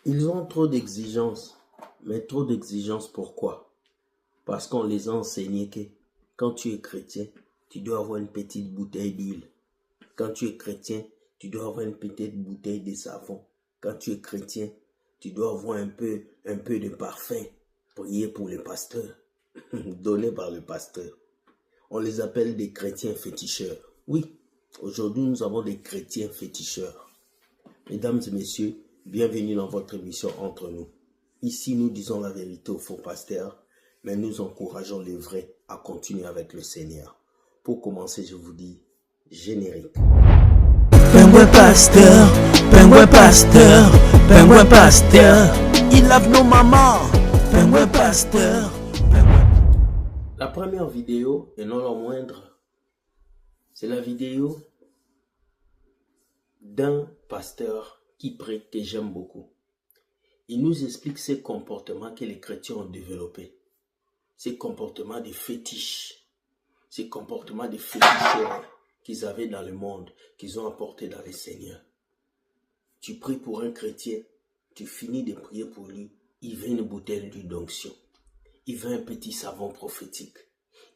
Ils ont trop d'exigences. Mais trop d'exigences, pourquoi? Parce qu'on les a enseignés que quand tu es chrétien, tu dois avoir une petite bouteille d'huile. Quand tu es chrétien, tu dois avoir une petite bouteille de savon. Quand tu es chrétien, tu dois avoir un peu de parfum. Prier pour le pasteur. Donné par le pasteur. On les appelle des chrétiens féticheurs. Oui, aujourd'hui nous avons des chrétiens féticheurs. Mesdames et messieurs, bienvenue dans votre émission Entre nous. Ici, nous disons la vérité aux faux pasteurs, mais nous encourageons les vrais à continuer avec le Seigneur. Pour commencer, je vous dis générique. Pengouin pasteur, il lave nos mamans. Pengouin pasteur. La première vidéo, et non la moindre, c'est la vidéo d'un pasteur qui prie que j'aime beaucoup. Il nous explique ces comportements que les chrétiens ont développés. Ces comportements de fétiches. Ces comportements de féticheurs qu'ils avaient dans le monde, qu'ils ont apportés dans le Seigneur. Tu pries pour un chrétien, tu finis de prier pour lui, il veut une bouteille d'huile d'onction. Il veut un petit savon prophétique.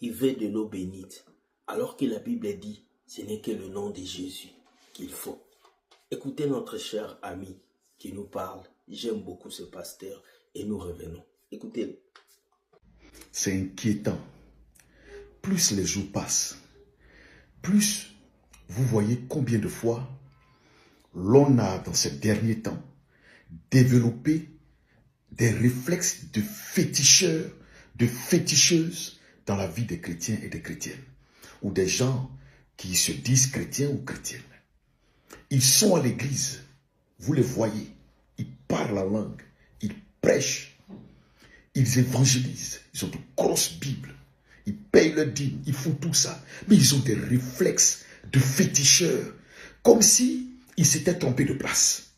Il veut de l'eau bénite. Alors que la Bible dit, ce n'est que le nom de Jésus qu'il faut. Écoutez notre cher ami qui nous parle. J'aime beaucoup ce pasteur et nous revenons. Écoutez-le. C'est inquiétant. Plus les jours passent, plus vous voyez combien de fois l'on a dans ces derniers temps développé des réflexes de féticheurs, de féticheuses dans la vie des chrétiens et des chrétiennes, ou des gens qui se disent chrétiens ou chrétiennes. Ils sont à l'église, vous les voyez, ils parlent la langue, ils prêchent, ils évangélisent, ils ont de grosses Bibles, ils payent leur dîme, ils font tout ça, mais ils ont des réflexes de féticheurs, comme si ils s'étaient trompés de place.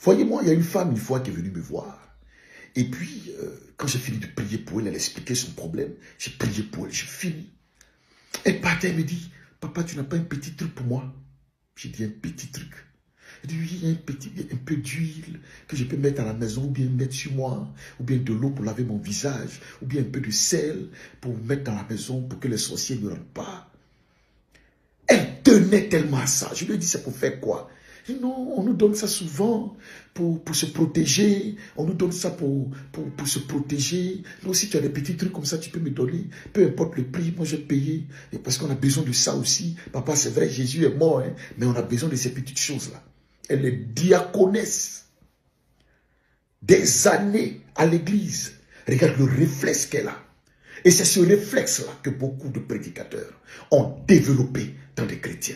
Voyez-moi, il y a une femme une fois qui est venue me voir, et puis quand j'ai fini de prier pour elle, elle expliquait son problème, j'ai prié pour elle, j'ai fini. Elle partait, elle me dit, papa, tu n'as pas un petit truc pour moi? J'ai dit, un petit truc. Elle dit, oui, il y a un peu d'huile que je peux mettre à la maison, ou bien mettre sur moi, ou bien de l'eau pour laver mon visage, ou bien un peu de sel pour mettre dans la maison pour que les sorciers ne rentrent pas. Elle tenait tellement à ça. Je lui ai dit, c'est pour faire quoi? Elle dit, non, on nous donne ça souvent pour se protéger. On nous donne ça pour se protéger. Donc, si tu as des petits trucs comme ça, tu peux me donner. Peu importe le prix, moi j'ai payé. Et parce qu'on a besoin de ça aussi. Papa, c'est vrai, Jésus est mort, hein, mais on a besoin de ces petites choses-là. Elle est diaconesse. Des années à l'église. Regarde le réflexe qu'elle a. Et c'est ce réflexe-là que beaucoup de prédicateurs ont développé dans des chrétiens,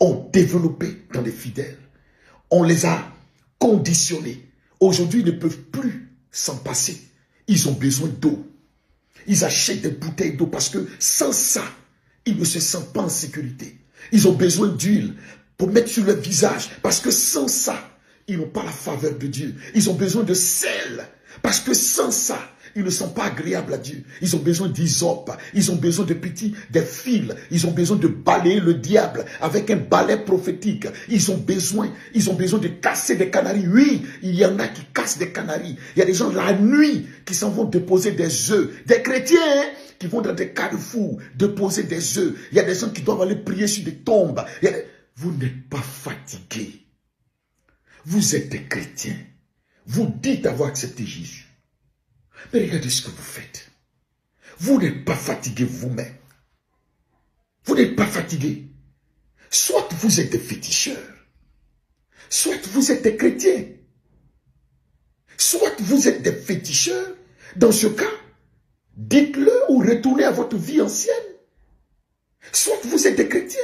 ont développé dans des fidèles. On les a conditionnés. Aujourd'hui, ils ne peuvent plus s'en passer. Ils ont besoin d'eau. Ils achètent des bouteilles d'eau parce que sans ça, ils ne se sentent pas en sécurité. Ils ont besoin d'huile pour mettre sur leur visage parce que sans ça, ils n'ont pas la faveur de Dieu. Ils ont besoin de sel parce que sans ça, ils ne sont pas agréables à Dieu. Ils ont besoin d'hysope. Ils ont besoin des fils. Ils ont besoin de balayer le diable avec un balai prophétique. Ils ont besoin de casser des canaris. Oui, il y en a qui cassent des canaris. Il y a des gens la nuit qui s'en vont déposer des œufs. Des chrétiens, hein, qui vont dans des carrefours déposer des œufs. Il y a des gens qui doivent aller prier sur des tombes. Vous n'êtes pas fatigués. Vous êtes des chrétiens. Vous dites avoir accepté Jésus. Mais regardez ce que vous faites. Vous n'êtes pas fatigué vous-même. Vous n'êtes pas fatigué. Soit vous êtes des féticheurs, soit vous êtes des chrétiens. Soit vous êtes des féticheurs. Dans ce cas, dites-le ou retournez à votre vie ancienne. Soit vous êtes des chrétiens.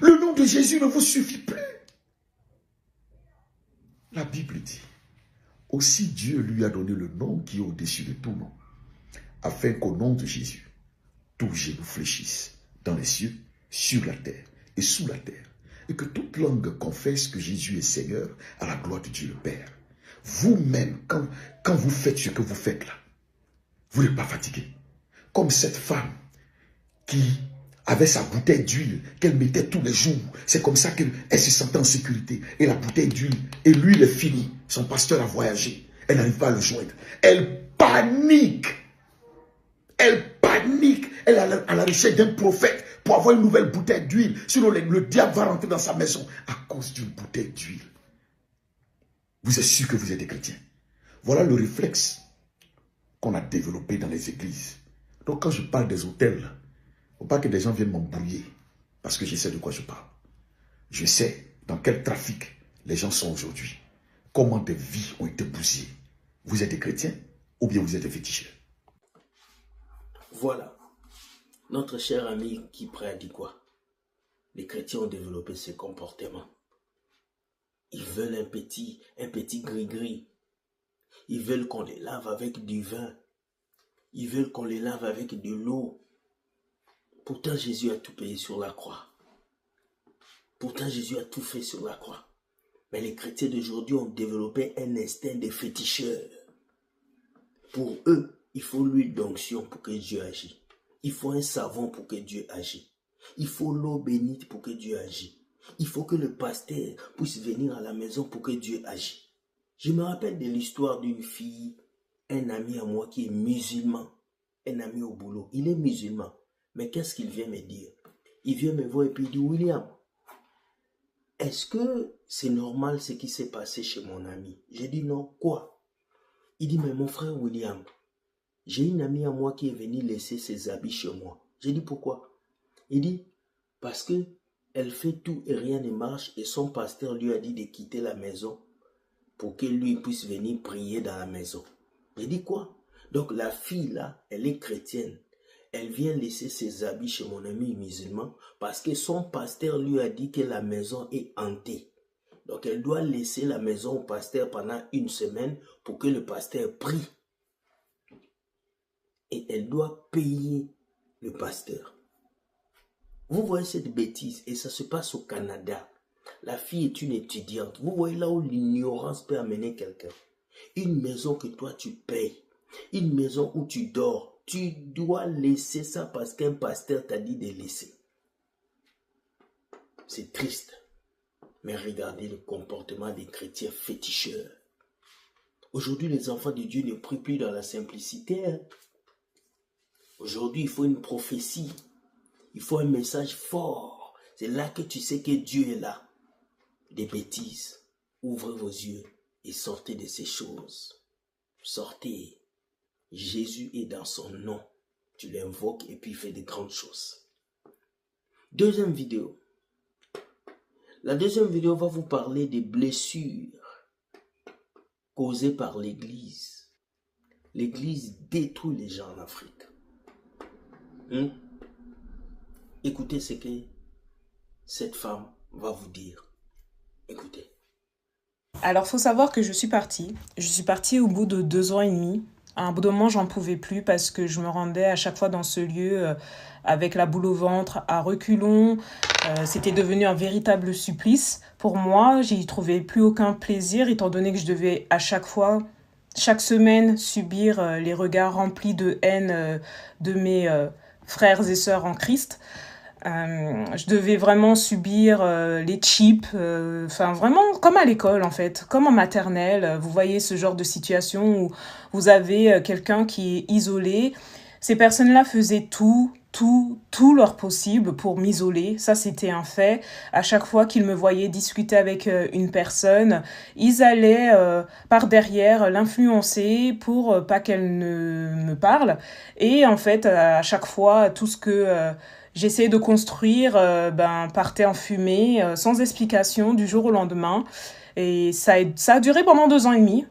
Le nom de Jésus ne vous suffit plus. La Bible dit, aussi Dieu lui a donné le nom qui est au-dessus de tout nom, afin qu'au nom de Jésus, tout genou fléchisse dans les cieux, sur la terre et sous la terre, et que toute langue confesse que Jésus est Seigneur à la gloire de Dieu le Père. Vous-même, quand vous faites ce que vous faites là, vous n'êtes pas fatigué. Comme cette femme qui avait sa bouteille d'huile qu'elle mettait tous les jours. C'est comme ça qu'elle se sentait en sécurité. Et la bouteille d'huile, et l'huile est finie. Son pasteur a voyagé. Elle n'arrive pas à le joindre. Elle panique. Elle panique. Elle est à la recherche d'un prophète pour avoir une nouvelle bouteille d'huile. Sinon, le diable va rentrer dans sa maison à cause d'une bouteille d'huile. Vous êtes sûr que vous êtes des chrétiens. Voilà le réflexe qu'on a développé dans les églises. Donc quand je parle des hôtels, il ne faut pas que des gens viennent m'embrouiller. Parce que je sais de quoi je parle. Je sais dans quel trafic les gens sont aujourd'hui. Comment des vies ont été bousillées. Vous êtes des chrétiens ou bien vous êtes des féticheurs. Voilà. Notre cher ami qui prie a dit quoi? Les chrétiens ont développé ce comportement. Ils veulent un petit gris-gris. Ils veulent qu'on les lave avec du vin. Ils veulent qu'on les lave avec de l'eau. Pourtant, Jésus a tout payé sur la croix. Pourtant, Jésus a tout fait sur la croix. Mais les chrétiens d'aujourd'hui ont développé un instinct de féticheur. Pour eux, il faut l'huile d'onction pour que Dieu agisse. Il faut un savon pour que Dieu agisse. Il faut l'eau bénite pour que Dieu agisse. Il faut que le pasteur puisse venir à la maison pour que Dieu agisse. Je me rappelle de l'histoire d'une fille, un ami à moi qui est musulman, un ami au boulot. Il est musulman, mais qu'est-ce qu'il vient me dire? Il vient me voir et puis il dit, William, est-ce que c'est normal ce qui s'est passé chez mon ami? J'ai dit non, quoi? Il dit, mais mon frère William, j'ai une amie à moi qui est venue laisser ses habits chez moi. J'ai dit, pourquoi? Il dit, parce que elle fait tout et rien ne marche et son pasteur lui a dit de quitter la maison pour que lui puisse venir prier dans la maison. J'ai dit quoi? Donc la fille là, elle est chrétienne. Elle vient laisser ses habits chez mon ami musulman parce que son pasteur lui a dit que la maison est hantée. Donc elle doit laisser la maison au pasteur pendant une semaine pour que le pasteur prie. Et elle doit payer le pasteur. Vous voyez cette bêtise et ça se passe au Canada. La fille est une étudiante. Vous voyez là où l'ignorance peut amener quelqu'un. Une maison que toi tu payes. Une maison où tu dors. Tu dois laisser ça parce qu'un pasteur t'a dit de laisser. C'est triste. Mais regardez le comportement des chrétiens féticheurs. Aujourd'hui, les enfants de Dieu ne prient plus dans la simplicité. Aujourd'hui, il faut une prophétie. Il faut un message fort. C'est là que tu sais que Dieu est là. Des bêtises. Ouvrez vos yeux et sortez de ces choses. Sortez. Jésus est dans son nom. Tu l'invoques et puis il fait de grandes choses. Deuxième vidéo. La deuxième vidéo va vous parler des blessures causées par l'Église. L'Église détruit les gens en Afrique. Écoutez ce que cette femme va vous dire. Écoutez. Alors, il faut savoir que je suis partie. Je suis partie au bout de 2 ans et demi. À un bout de moment, j'en pouvais plus parce que je me rendais à chaque fois dans ce lieu avec la boule au ventre, à reculons. C'était devenu un véritable supplice. Pour moi, j'y trouvais plus aucun plaisir étant donné que je devais à chaque fois, chaque semaine, subir les regards remplis de haine de mes frères et sœurs en Christ. Je devais vraiment subir les chips, enfin vraiment comme à l'école en fait, comme en maternelle. Vous voyez ce genre de situation où vous avez quelqu'un qui est isolé. Ces personnes-là faisaient tout leur possible pour m'isoler. Ça, c'était un fait. À chaque fois qu'ils me voyaient discuter avec une personne, ils allaient par derrière l'influencer pour pas qu'elle ne me parle. Et en fait, à chaque fois, tout ce que j'essayais de construire partait en fumée, sans explication, du jour au lendemain. Et ça a duré pendant 2 ans et demi.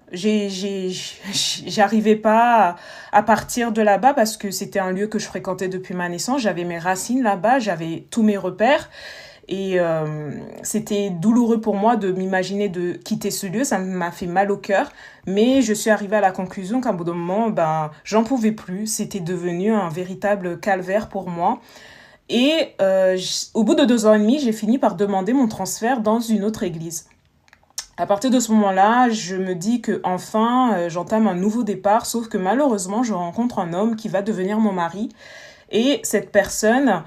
J'arrivais pas à partir de là-bas parce que c'était un lieu que je fréquentais depuis ma naissance. J'avais mes racines là-bas, j'avais tous mes repères. Et c'était douloureux pour moi de m'imaginer de quitter ce lieu. Ça m'a fait mal au cœur. Mais je suis arrivée à la conclusion qu'à un bout d'un moment, j'en pouvais plus. C'était devenu un véritable calvaire pour moi. Et au bout de 2 ans et demi, j'ai fini par demander mon transfert dans une autre église. À partir de ce moment-là, je me dis que enfin, j'entame un nouveau départ, sauf que malheureusement, je rencontre un homme qui va devenir mon mari. Et cette personne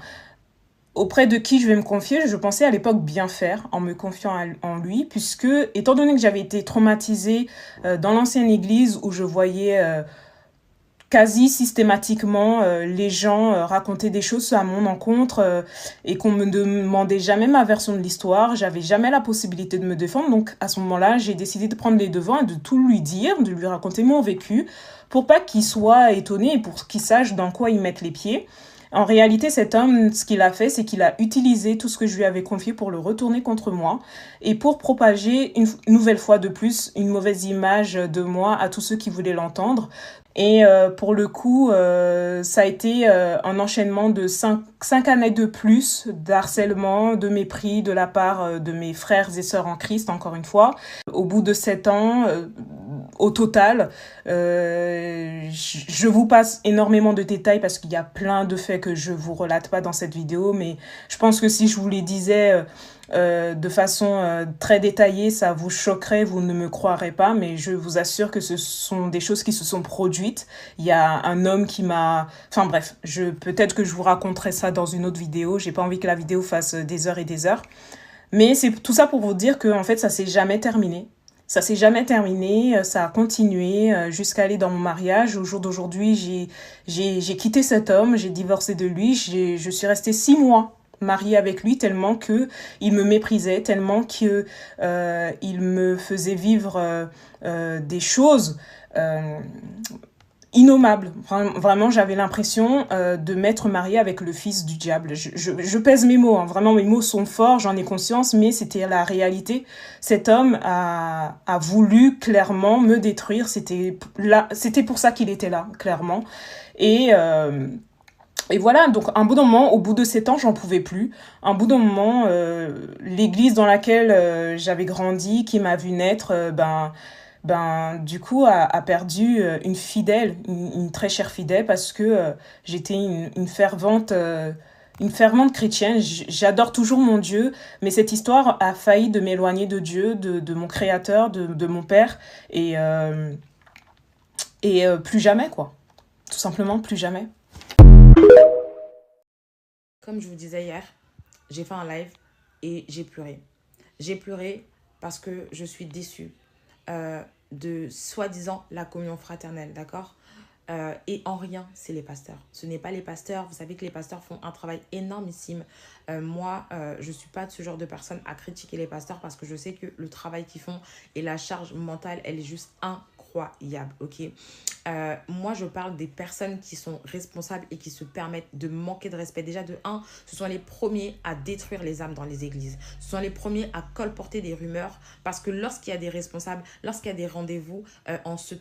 auprès de qui je vais me confier. Je pensais à l'époque bien faire en me confiant en lui, puisque, étant donné que j'avais été traumatisée dans l'ancienne église où je voyais quasi systématiquement les gens raconter des choses à mon encontre et qu'on me demandait jamais ma version de l'histoire, j'avais jamais la possibilité de me défendre. Donc à ce moment-là, j'ai décidé de prendre les devants et de tout lui dire, de lui raconter mon vécu, pour pas qu'il soit étonné et pour qu'il sache dans quoi il mette les pieds. En réalité, cet homme, ce qu'il a fait, c'est qu'il a utilisé tout ce que je lui avais confié pour le retourner contre moi et pour propager une nouvelle fois de plus une mauvaise image de moi à tous ceux qui voulaient l'entendre. Et pour le coup, ça a été un enchaînement de 5 années de plus d'harcèlement, de mépris de la part de mes frères et sœurs en Christ, encore une fois. Au bout de 7 ans, au total, je vous passe énormément de détails parce qu'il y a plein de faits que je vous relate pas dans cette vidéo, mais je pense que si je vous les disais de façon très détaillée, ça vous choquerait, vous ne me croirez pas, mais je vous assure que ce sont des choses qui se sont produites. Il y a un homme qui m'a... Enfin bref, peut-être que je vous raconterai ça dans une autre vidéo, j'ai pas envie que la vidéo fasse des heures et des heures. Mais c'est tout ça pour vous dire que en fait, ça s'est jamais terminé. Ça s'est jamais terminé, ça a continué jusqu'à aller dans mon mariage. Au jour d'aujourd'hui, j'ai quitté cet homme, j'ai divorcé de lui, je suis restée 6 mois mariée avec lui tellement que il me méprisait, tellement que il me faisait vivre des choses innommable. Vraiment, j'avais l'impression de m'être mariée avec le fils du diable. Je pèse mes mots, hein. Vraiment, mes mots sont forts, j'en ai conscience, mais c'était la réalité. Cet homme a voulu clairement me détruire. C'était pour ça qu'il était là, clairement. Et voilà, donc un bout d'un moment, au bout de 7 ans, j'en pouvais plus. Un bout d'un moment, l'église dans laquelle j'avais grandi, qui m'a vu naître, du coup a perdu une fidèle, une très chère fidèle, parce que j'étais une fervente chrétienne. J'adore toujours mon Dieu, mais cette histoire a failli de m'éloigner de Dieu, de mon créateur, de mon père, et plus jamais, quoi. Tout simplement, plus jamais. Comme je vous disais hier, j'ai fait un live et j'ai pleuré. J'ai pleuré parce que je suis déçue de soi-disant la communion fraternelle, d'accord ? Et en rien, c'est les pasteurs. Ce n'est pas les pasteurs. Vous savez que les pasteurs font un travail énormissime. Moi, je ne suis pas de ce genre de personne à critiquer les pasteurs parce que je sais que le travail qu'ils font et la charge mentale, elle est juste incroyable, ok ? Moi, je parle des personnes qui sont responsables et qui se permettent de manquer de respect. Déjà, de 1, ce sont les premiers à détruire les âmes dans les églises. Ce sont les premiers à colporter des rumeurs parce que lorsqu'il y a des responsables, lorsqu'il y a des rendez-vous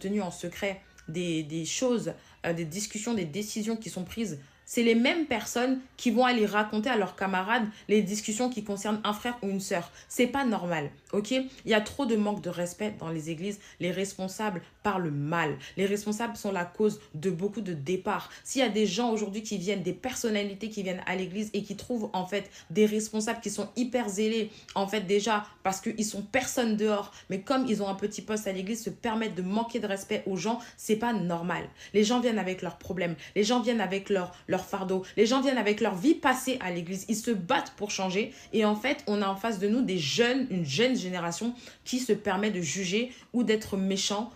tenus en secret, des choses, des discussions, des décisions qui sont prises, c'est les mêmes personnes qui vont aller raconter à leurs camarades les discussions qui concernent un frère ou une sœur. C'est pas normal, ok ? Il y a trop de manque de respect dans les églises. Les responsables parlent mal. Les responsables sont la cause de beaucoup de départs. S'il y a des gens aujourd'hui qui viennent, des personnalités qui viennent à l'église et qui trouvent en fait des responsables qui sont hyper zélés, en fait déjà parce qu'ils sont personne dehors, mais comme ils ont un petit poste à l'église, se permettent de manquer de respect aux gens, c'est pas normal. Les gens viennent avec leurs problèmes, les gens viennent avec leur fardeau, les gens viennent avec leur vie passée à l'église, ils se battent pour changer et en fait on a en face de nous une jeune génération qui se permet de juger ou d'être méchant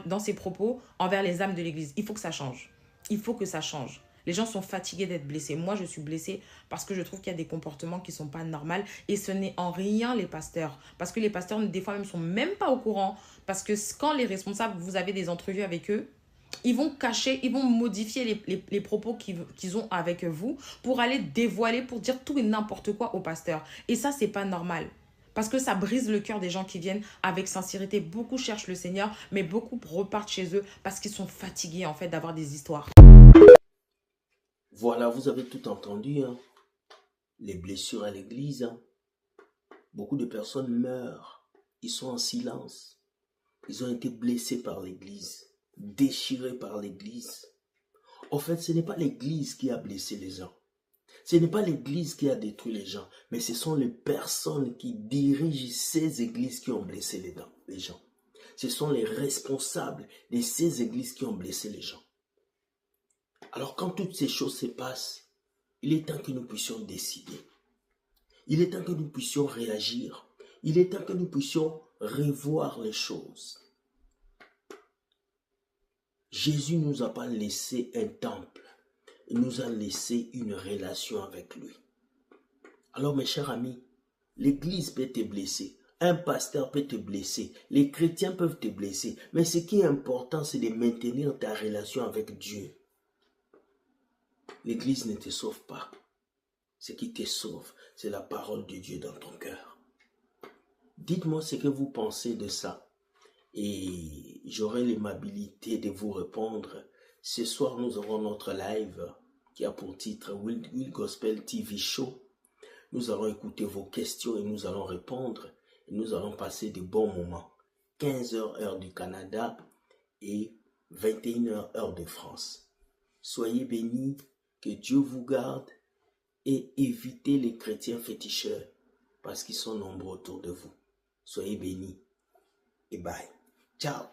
dans ses propos envers les âmes de l'église. Il faut que ça change. Il faut que ça change. Les gens sont fatigués d'être blessés. Moi, je suis blessée parce que je trouve qu'il y a des comportements qui ne sont pas normaux. Et ce n'est en rien les pasteurs. Parce que les pasteurs, des fois, même sont même pas au courant. Parce que quand les responsables, vous avez des entrevues avec eux, ils vont cacher, ils vont modifier les propos qu'ils ont avec vous pour aller dévoiler, pour dire tout et n'importe quoi aux pasteurs. Et ça, c'est pas normal. Parce que ça brise le cœur des gens qui viennent avec sincérité. Beaucoup cherchent le Seigneur, mais beaucoup repartent chez eux parce qu'ils sont fatigués en fait d'avoir des histoires. Voilà, vous avez tout entendu, hein. Les blessures à l'église. Hein. Beaucoup de personnes meurent. Ils sont en silence. Ils ont été blessés par l'église, déchirés par l'église. En fait, ce n'est pas l'église qui a blessé les gens. Ce n'est pas l'église qui a détruit les gens, mais ce sont les personnes qui dirigent ces églises qui ont blessé les gens. Ce sont les responsables de ces églises qui ont blessé les gens. Alors quand toutes ces choses se passent, Il est temps que nous puissions décider. Il est temps que nous puissions réagir. Il est temps que nous puissions revoir les choses. Jésus ne nous a pas laissé un temple. Il nous a laissé une relation avec lui. Alors mes chers amis, l'église peut te blesser. Un pasteur peut te blesser. Les chrétiens peuvent te blesser. Mais ce qui est important, c'est de maintenir ta relation avec Dieu. L'église ne te sauve pas. Ce qui te sauve, c'est la parole de Dieu dans ton cœur. Dites-moi ce que vous pensez de ça. Et j'aurai l'aimabilité de vous répondre. Ce soir, nous aurons notre live qui a pour titre Will Gospel TV Show. Nous allons écouter vos questions et nous allons répondre. Et nous allons passer de bons moments. 15h heure du Canada et 21h heure de France. Soyez bénis, que Dieu vous garde et évitez les chrétiens féticheurs parce qu'ils sont nombreux autour de vous. Soyez bénis et bye. Ciao.